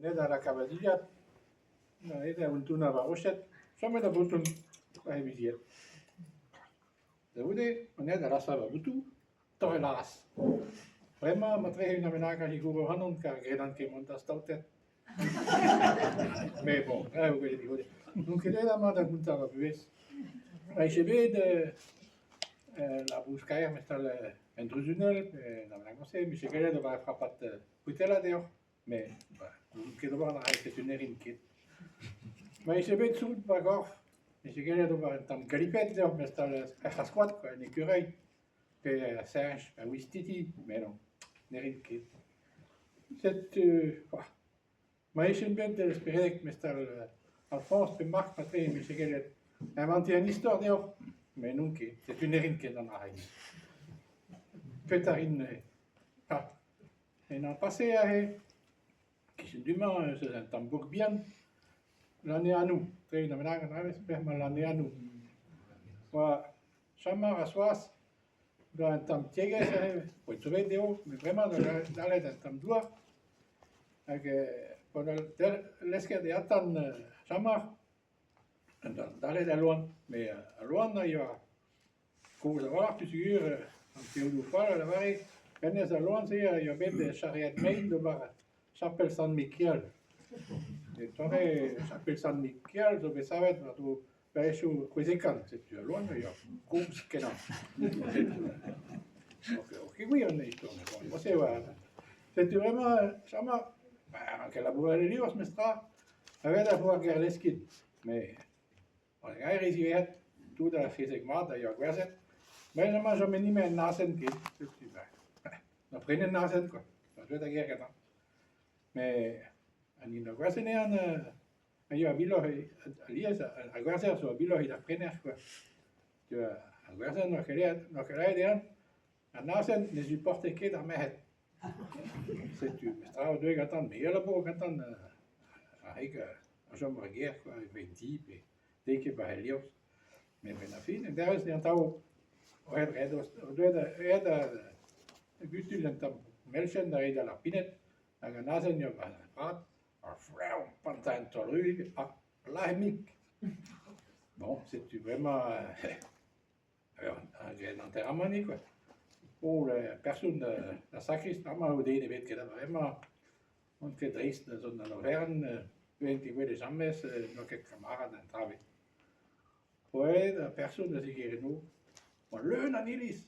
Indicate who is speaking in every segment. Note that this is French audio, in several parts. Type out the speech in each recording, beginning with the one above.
Speaker 1: on est dans la cavadilla, on est dans une varochette, jamais dans bouton, pas évident. Vous on est dans la savabutu, torre la race. Vraiment, ma très une amenaca qui couvre Hanon, car Grenan qui monte à Stoutet. Mais bon, vous voyez, donc il est là, ma d'un à la bues. Je vais de la buscaia, mais c'est intrusionnel, dans la conseil, mais je vais de la frappate putela d'ailleurs, mais qui doit avoir c'est une erinque. Mais je vais de sous, d'accord, mais je vais de voir un galipette d'ailleurs, mais c'est la squat, quoi, un écureuil, puis un singe, un wistiti, mais non, erinque. C'est, mais je vais d'espérer que Mr. Alphonse peut Marc Patrick, mais je vais inventer une histoire d'ailleurs, mais non, c'est une erinque dans la règle. Petarine, et dans le passé, qui sont demain, c'est un tambour bien, l'année à nous, très une amenace, l'année à nous. Chamar à Soas, dans un tam tiègue, pour trouver des hauts, mais vraiment dans l'aide d'un tam doigt, pendant l'escalier de Atan, Chamar, dans l'aide à loin, mais à loin, il y a, comme vous avez tu sûr, un petit peu de fois, la varée, quand il y a loin, il y a bien des charrettes main de bar, chapelle San Michel. Et tu vois, chapelle San Michel, je ça va être, tu vas sur Quézican, c'est tu loin, il y a course qu'il y a. Ok, oui, on est, on sait, c'est vraiment, Chamar, que la boue à l'Elios, mestra, avait d'avoir guerre l'esquide, mais on a réussi tout dans la physique, d'ailleurs, mais je n'ai jamais mis un nasen qui on a pris un nasen, quoi. Ça doit être la guerre, mais on a guardé il y a un bilo, à guarder sur un bilo, il a pris un, quoi. Tu vois, à guarder, un nasen ne supporte que dans mes head. C'est tu, mais ça, on doit attendre, mais il y a là-bas, attendre, avec un jambe de guerre, quoi, avec 20 types, et dès qu'il va à Helios. Mais ben, la fin, et daar is die aan touw. Gutul en tam melchen daar de la pinet, en een nazen je van praat, een vrouw pantain tolru, la mic. Bon, c'est vraiment un enterrement, quoi. Pour la personne, la sacriste, au début, weet que vraiment, on fait triste, dans la Auvergne, wenn die willen jamais, nog quelques camarades en travail. Ouais, la personne de Ziguerino, on leun an ilis,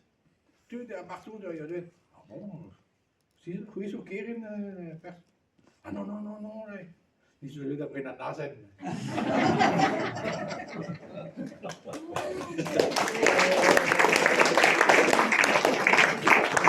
Speaker 1: tu de partout de yodet. Ah bon, si hoe is ook keer in pers. Ah non, non, non, non, nee. Die zullen dat bij naar nazen.